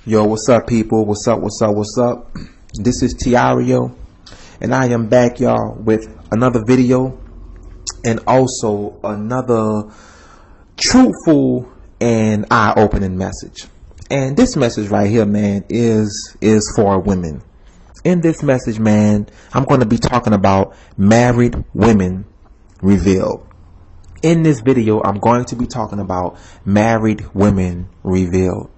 Yo, what's up, people? What's up? What's up? What's up? This is Tireo, and I am back, y'all, with another video and also another truthful and eye-opening message. And this message right here, man, is for women. In this message, man, I'm going to be talking about married women revealed. In this video, I'm going to be talking about married women revealed.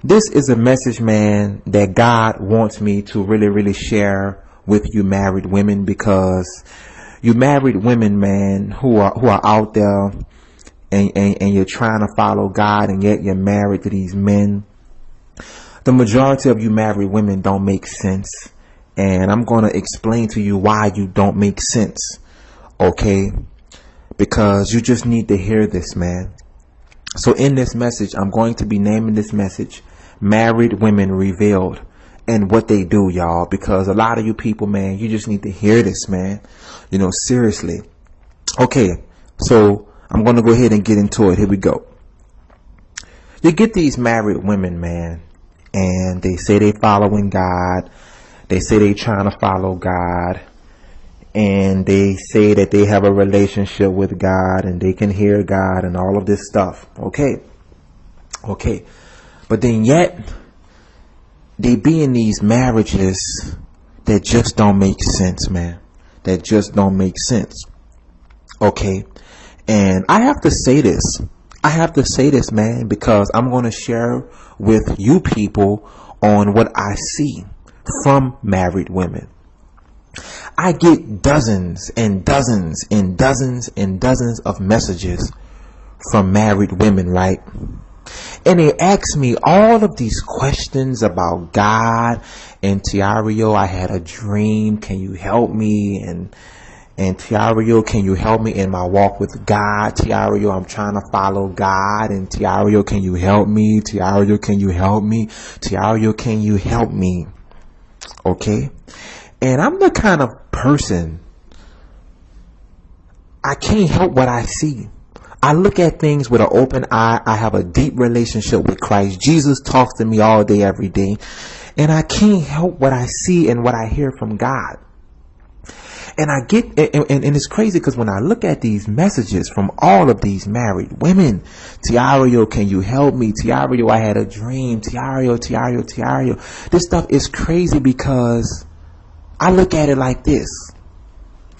This is a message, man, that God wants me to really share with you married women, because you married women, man, who are out there and you're trying to follow God, and yet you're married to these men. The majority of you married women don't make sense, and I'm going to explain to you why you don't make sense, okay? Because you just need to hear this, man. So in this message, I'm going to be naming this message Married Women Revealed, and what they do, y'all, because a lot of you people, man, you just need to hear this, man. You know, seriously. Okay, so I'm going to go ahead and get into it. Here we go. You get these married women, man, and they say they following God. They say they trying to follow God, and they say that they have a relationship with God and they can hear God and all of this stuff. Okay. But then yet they be in these marriages that just don't make sense, man. That just don't make sense. Okay. And I have to say this. Man, because I'm going to share with you people on what I see from married women. I get dozens and dozens and dozens and dozens of messages from married women, right? And they ask me all of these questions about God. And Tireo, I had a dream. Can you help me? And Tireo, can you help me in my walk with God? Tireo, I'm trying to follow God. And Tireo, can you help me? Tireo, can you help me? Tireo, can you help me? Okay. And I'm the kind of person, I can't help what I see. I look at things with an open eye. I have a deep relationship with Christ. Jesus talks to me all day, every day. And I can't help what I see and what I hear from God. And I get, and it's crazy because when I look at these messages from all of these married women, Tireo, can you help me? Tireo, I had a dream. Tireo. This stuff is crazy because I look at it like this.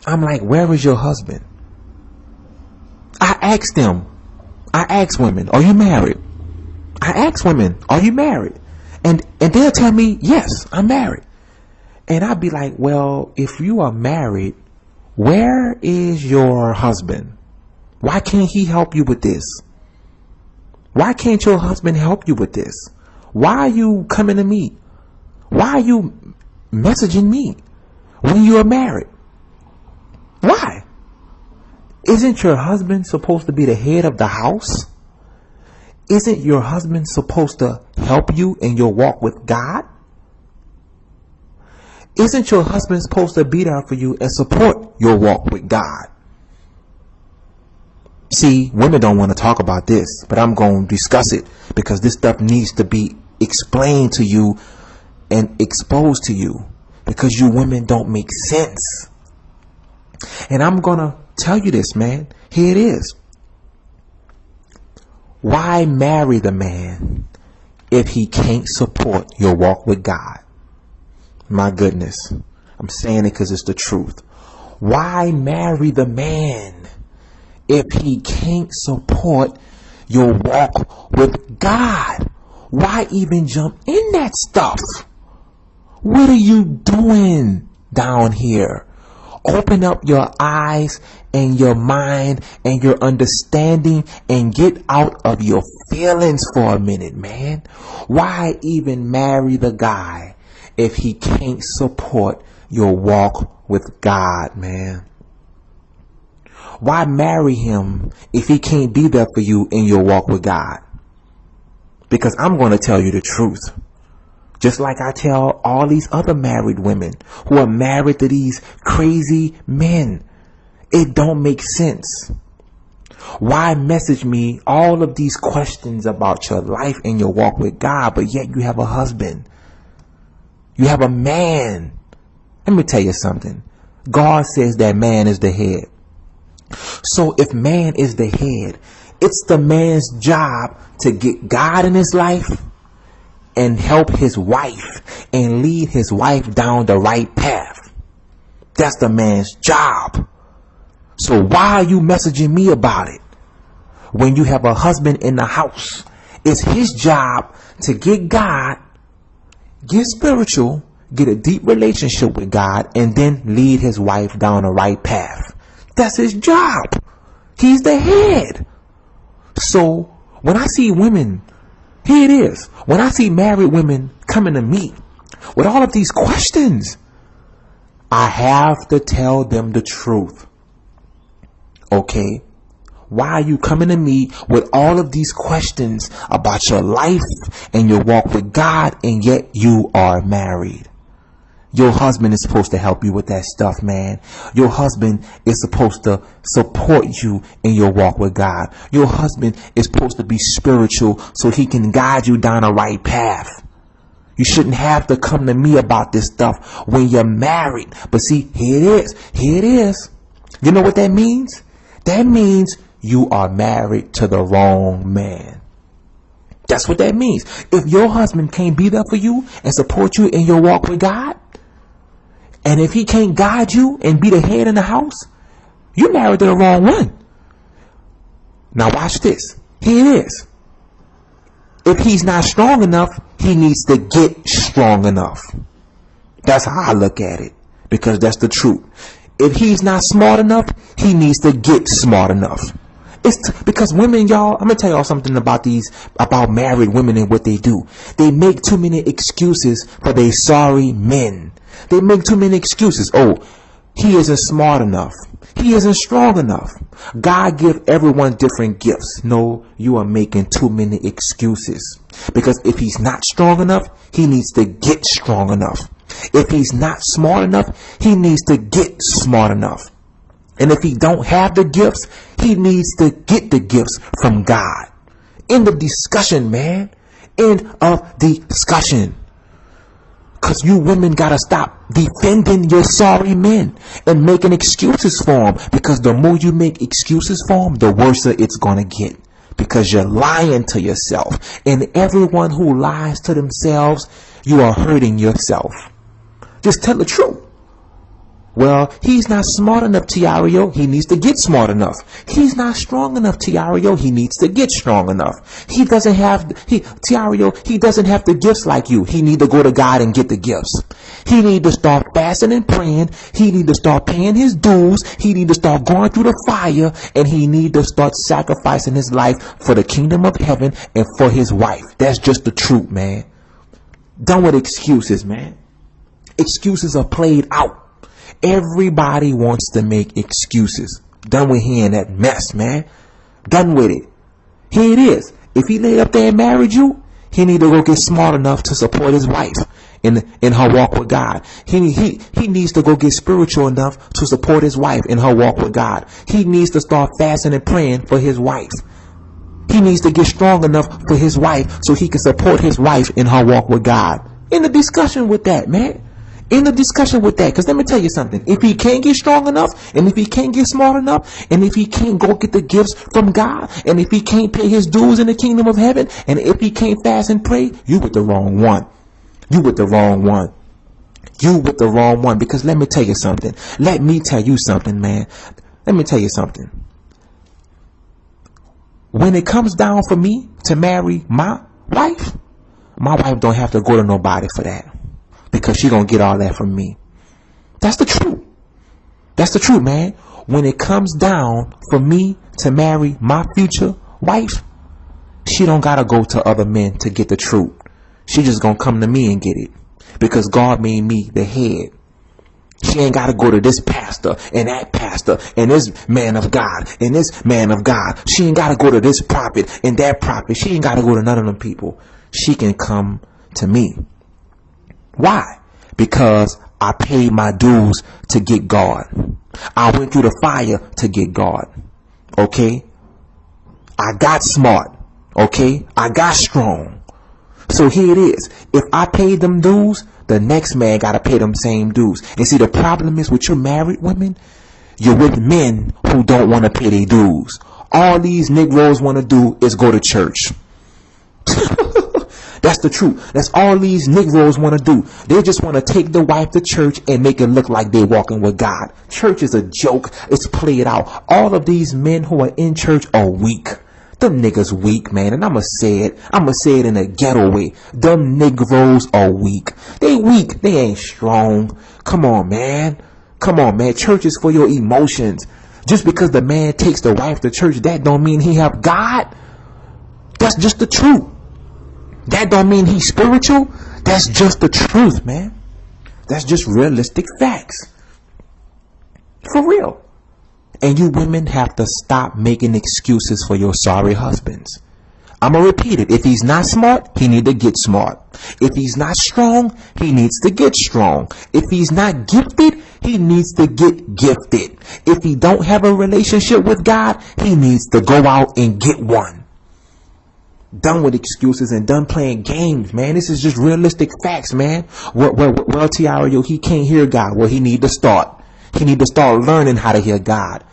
I'm like, where is your husband? I ask women, are you married? I ask women, are you married? And they'll tell me, yes, I'm married. And I'd be like, well, if you are married, where is your husband? Why can't he help you with this? Why can't your husband help you with this? Why are you coming to me? Why are you messaging me when you are married? Why? Isn't your husband supposed to be the head of the house? Isn't your husband supposed to help you in your walk with God? Isn't your husband supposed to be there for you and support your walk with God? See, women don't want to talk about this, but I'm going to discuss it because this stuff needs to be explained to you and exposed to you, because you women don't make sense. And I'm going to tell you this, man. Here it is. Why marry the man if he can't support your walk with God? My goodness. I'm saying it because it's the truth. Why marry the man if he can't support your walk with God? Why even jump in that stuff? What are you doing down here? Open up your eyes and your mind and your understanding and get out of your feelings for a minute, man. Why even marry the guy if he can't support your walk with God, man? Why marry him if he can't be there for you in your walk with God? Because I'm going to tell you the truth. Just like I tell all these other married women who are married to these crazy men. It don't make sense. Why message me all of these questions about your life and your walk with God, but yet you have a husband? You have a man. Let me tell you something. God says that man is the head. So if man is the head, it's the man's job to get God in his life and help his wife and lead his wife down the right path. That's the man's job. So why are you messaging me about it? When you have a husband in the house, it's his job to get God, get spiritual, get a deep relationship with God, and then lead his wife down the right path. That's his job. He's the head. So when I see women, here it is. When I see married women coming to me with all of these questions, I have to tell them the truth. Okay? Why are you coming to me with all of these questions about your life and your walk with God, and yet you are married? Your husband is supposed to help you with that stuff, man. Your husband is supposed to support you in your walk with God. Your husband is supposed to be spiritual so he can guide you down the right path. You shouldn't have to come to me about this stuff when you're married. But see, here it is. Here it is. You know what that means? That means you are married to the wrong man. That's what that means. If your husband can't be there for you and support you in your walk with God, and if he can't guide you and be the head in the house, you married to the wrong one. Now watch this. Here it is. If he's not strong enough, he needs to get strong enough. That's how I look at it, because that's the truth. If he's not smart enough, he needs to get smart enough. It's because women, y'all, I'm going to tell y'all something about married women and what they do. They make too many excuses for their sorry men. They make too many excuses. Oh, he isn't smart enough. He isn't strong enough. God give everyone different gifts. No, you are making too many excuses. Because if he's not strong enough, he needs to get strong enough. If he's not smart enough, he needs to get smart enough. And if he don't have the gifts, he needs to get the gifts from God. End of discussion, man. End of discussion. Because you women got to stop defending your sorry men and making excuses for them. Because the more you make excuses for them, the worse it's going to get. Because you're lying to yourself. And everyone who lies to themselves, you are hurting yourself. Just tell the truth. Well, he's not smart enough, Tireo. He needs to get smart enough. He's not strong enough, Tireo. He needs to get strong enough. Tireo, he doesn't have the gifts like you. He need to go to God and get the gifts. He need to start fasting and praying. He need to start paying his dues. He need to start going through the fire. And he need to start sacrificing his life for the kingdom of heaven and for his wife. That's just the truth, man. Done with excuses, man. Excuses are played out. Everybody wants to make excuses. Done with hearing that mess, man. Done with it. Here it is. If he laid up there and married you, he need to go get smart enough to support his wife in her walk with God. He needs to go get spiritual enough to support his wife in her walk with God. He needs to start fasting and praying for his wife. He needs to get strong enough for his wife so he can support his wife in her walk with God. In the discussion with that, man. In the discussion with that, because let me tell you something. If he can't get strong enough, and if he can't get smart enough, and if he can't go get the gifts from God, and if he can't pay his dues in the kingdom of heaven, and if he can't fast and pray, you with the wrong one. You with the wrong one. You with the wrong one. Because let me tell you something. Let me tell you something, man. Let me tell you something. When it comes down for me to marry my wife don't have to go to nobody for that. Because she gonna get all that from me. That's the truth. That's the truth, man. When it comes down for me to marry my future wife, she don't gotta go to other men to get the truth. She just gonna come to me and get it. Because God made me the head. She ain't gotta go to this pastor and that pastor and this man of God and this man of God. She ain't gotta go to this prophet and that prophet. She ain't gotta go to none of them people. She can come to me. Why? Because I paid my dues to get God. I went through the fire to get God. Okay? I got smart. Okay? I got strong. So here it is. If I paid them dues, the next man gotta pay them same dues. And see, the problem is with your married women, you're with men who don't want to pay their dues. All these Negroes want to do is go to church. That's the truth. That's all these Negroes want to do. They just want to take the wife to church and make it look like they're walking with God. Church is a joke. It's played out. All of these men who are in church are weak. Them niggas weak, man. And I'ma say it in a ghetto way. Them Negroes are weak. They weak. They ain't strong. Come on, man. Come on, man. Church is for your emotions. Just because the man takes the wife to church, that don't mean he have God. That's just the truth. That don't mean he's spiritual. That's just the truth, man. That's just realistic facts. For real. And you women have to stop making excuses for your sorry husbands. I'm going to repeat it. If he's not smart, he need to get smart. If he's not strong, he needs to get strong. If he's not gifted, he needs to get gifted. If he don't have a relationship with God, he needs to go out and get one. Done with excuses and done playing games, man. This is just realistic facts, man. Well, Tireo, he can't hear God. Well, he need to start. He need to start learning how to hear God.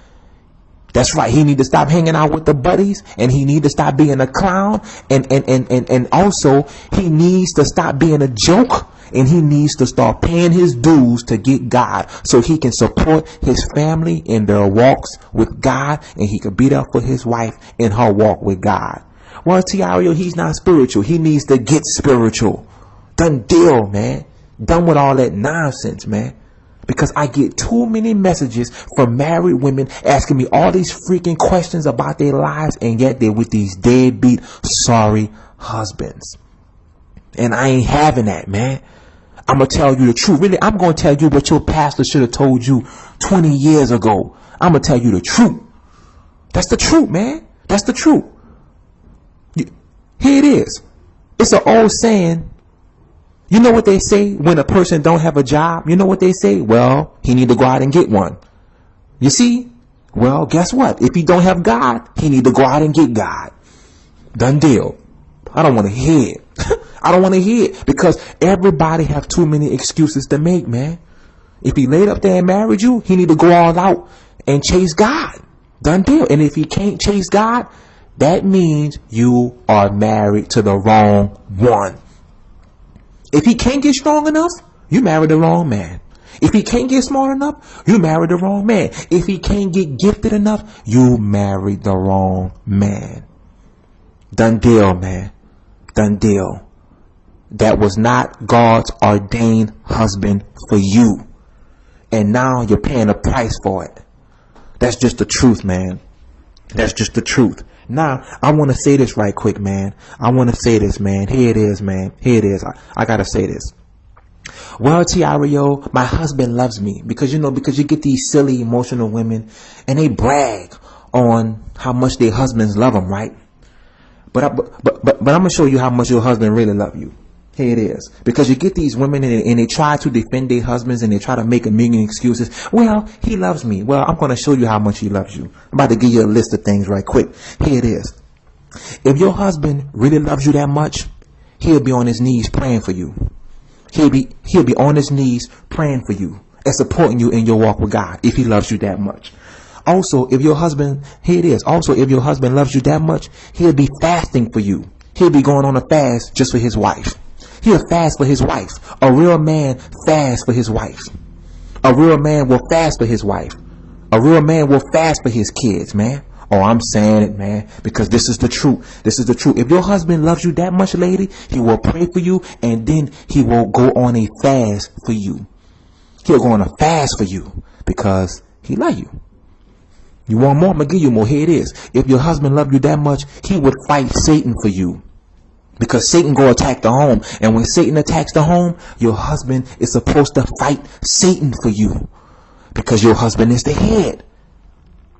That's right. He need to stop hanging out with the buddies, and he need to stop being a clown, and also he needs to stop being a joke, and he needs to start paying his dues to get God, so he can support his family in their walks with God, and he can be there for his wife in her walk with God. Well, Tireo, he's not spiritual. He needs to get spiritual. Done deal, man. Done with all that nonsense, man. Because I get too many messages from married women asking me all these freaking questions about their lives, and yet they're with these deadbeat, sorry husbands. And I ain't having that, man. I'm going to tell you the truth. Really, I'm going to tell you what your pastor should have told you 20 years ago. I'm going to tell you the truth. That's the truth, man. That's the truth. Here it is. It's an old saying. You know what they say when a person don't have a job? You know what they say? Well, he need to go out and get one. You see? Well, guess what? If he don't have God, he need to go out and get God. Done deal. I don't want to hear it. I don't want to hear it, because everybody have too many excuses to make, man. If he laid up there and married you, he need to go all out and chase God. Done deal. And if he can't chase God, that means you are married to the wrong one. If he can't get strong enough, you married the wrong man. If he can't get smart enough, you married the wrong man. If he can't get gifted enough, you married the wrong man. Done deal, man. Done deal. That was not God's ordained husband for you. And now you're paying a price for it. That's just the truth, man. That's just the truth. Now, I want to say this right quick, man. I want to say this, man. Here it is, man. Here it is. I got to say this. Well, Tireo, my husband loves me. Because you get these silly, emotional women, and they brag on how much their husbands love them, right? But I'm going to show you how much your husband really love you. Here it is. Because you get these women and they try to defend their husbands, and they try to make a million excuses. Well, he loves me. Well, I'm going to show you how much he loves you. I'm about to give you a list of things right quick. Here it is. If your husband really loves you that much, he'll be on his knees praying for you. He'll be on his knees praying for you and supporting you in your walk with God, if he loves you that much. Also, if your husband, here it is. Also, if your husband loves you that much, he'll be fasting for you. He'll be going on a fast just for his wife. He'll fast for his wife. A real man fasts for his wife. A real man will fast for his wife. A real man will fast for his kids, man. Oh, I'm saying it, man, because this is the truth. This is the truth. If your husband loves you that much, lady, he will pray for you, and then he will go on a fast for you. He'll go on a fast for you because he loves you. You want more? I'm going to give you more. Here it is. If your husband loved you that much, he would fight Satan for you. Because Satan go attack the home. And when Satan attacks the home, your husband is supposed to fight Satan for you. Because your husband is the head.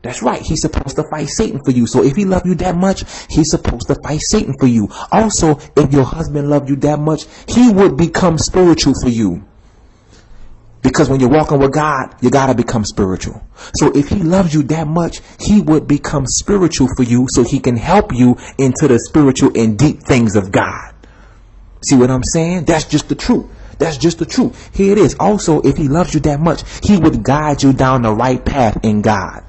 That's right. He's supposed to fight Satan for you. So if he loved you that much, he's supposed to fight Satan for you. Also, if your husband loved you that much, he would become spiritual for you. Because when you're walking with God, you got to become spiritual. So if he loves you that much, he would become spiritual for you so he can help you into the spiritual and deep things of God. See what I'm saying? That's just the truth. That's just the truth. Here it is. Also, if he loves you that much, he would guide you down the right path in God.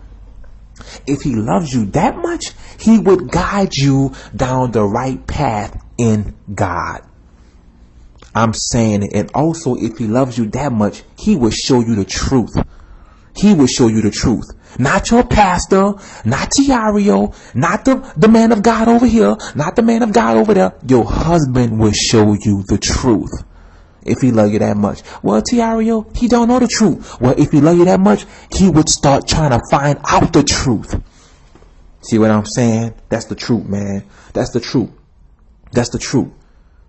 If he loves you that much, he would guide you down the right path in God. I'm saying it. And also, if he loves you that much, he will show you the truth. He will show you the truth. Not your pastor, not Tireo, not the man of God over here, not the man of God over there. Your husband will show you the truth. If he loves you that much. Well, Tireo, he don't know the truth. Well, if he loves you that much, he would start trying to find out the truth. See what I'm saying? That's the truth, man. That's the truth. That's the truth.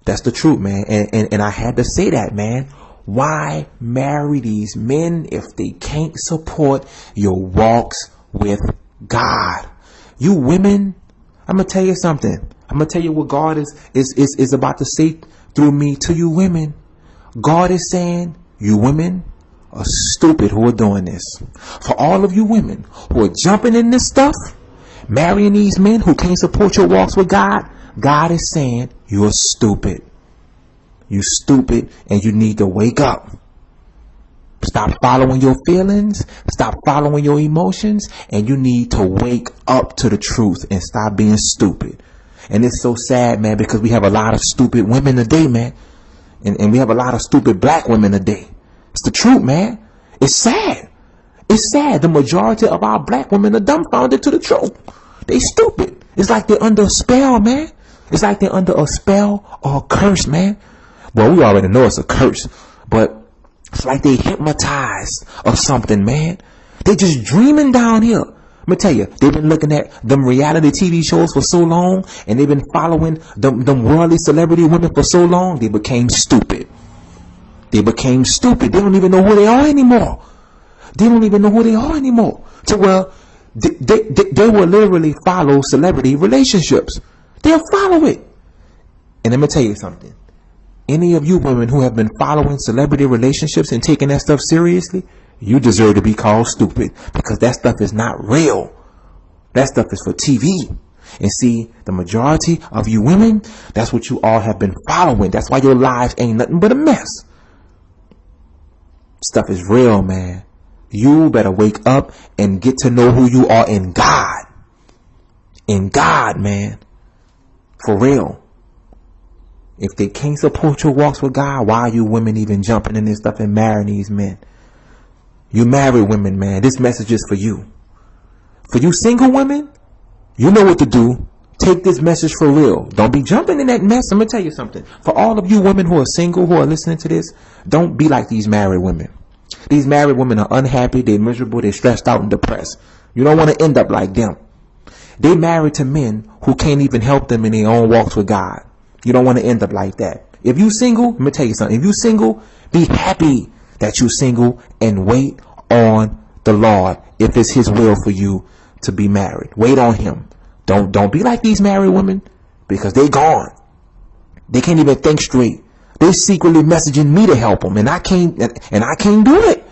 That's the truth, man. And I had to say that, man. Why marry these men if they can't support your walks with God? You women, I'm going to tell you something. I'm going to tell you what God is about to say through me to you women. God is saying, you women are stupid who are doing this. For all of you women who are jumping in this stuff, marrying these men who can't support your walks with God, God is saying, you're stupid. You're stupid and you need to wake up. Stop following your feelings. Stop following your emotions. And you need to wake up to the truth and stop being stupid. And it's so sad, man, because we have a lot of stupid women today, man. And we have a lot of stupid black women today. It's the truth, man. It's sad. It's sad. The majority of our black women are dumbfounded to the truth. They stupid. It's like they're under a spell, man. It's like they're under a spell or a curse, man. Well, we already know it's a curse, but it's like they hypnotized or something, man. They just dreaming down here. Let me tell you, they've been looking at them reality TV shows for so long, and they've been following them worldly celebrity women for so long, they became stupid. They became stupid. They don't even know who they are anymore. They don't even know who they are anymore. So, well, they will literally follow celebrity relationships. They'll follow it. And let me tell you something. Any of you women who have been following celebrity relationships and taking that stuff seriously, you deserve to be called stupid, because that stuff is not real. That stuff is for TV. And see, the majority of you women, that's what you all have been following. That's why your lives ain't nothing but a mess. Stuff is real, man. You better wake up and get to know who you are in God. In God, man. For real. If they can't support your walks with God, why are you women even jumping in this stuff and marrying these men? You married women, man. This message is for you. For you single women, you know what to do. Take this message for real. Don't be jumping in that mess. I'm going to tell you something. For all of you women who are single, who are listening to this, don't be like these married women. These married women are unhappy, they're miserable, they're stressed out and depressed. You don't want to end up like them. They married to men who can't even help them in their own walks with God. You don't want to end up like that. If you single, let me tell you something. If you single, be happy that you single and wait on the Lord if it's his will for you to be married. Wait on him. Don't be like these married women, because they gone. They can't even think straight. They secretly messaging me to help them, and I can't do it.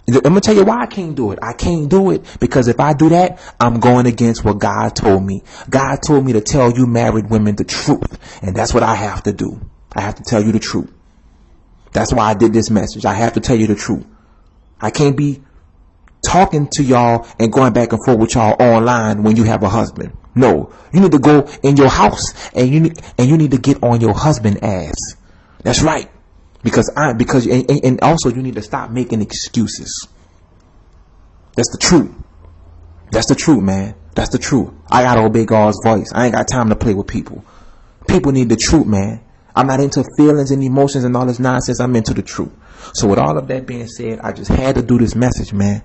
I'm going to tell you why I can't do it. I can't do it because if I do that, I'm going against what God told me. God told me to tell you married women the truth. And that's what I have to do. I have to tell you the truth. That's why I did this message. I have to tell you the truth. I can't be talking to y'all and going back and forth with y'all online when you have a husband. No, you need to go in your house and you need to get on your husband's ass. That's right. And also you need to stop making excuses. That's the truth. That's the truth, man. That's the truth. I gotta obey God's voice. I ain't got time to play with people. People need the truth, man. I'm not into feelings and emotions and all this nonsense. I'm into the truth. So with all of that being said, I just had to do this message, man.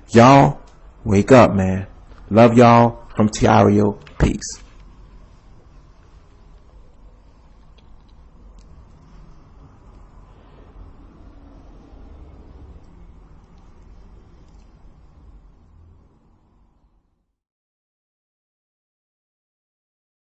Y'all, wake up, man. Love y'all from Tireo. Peace.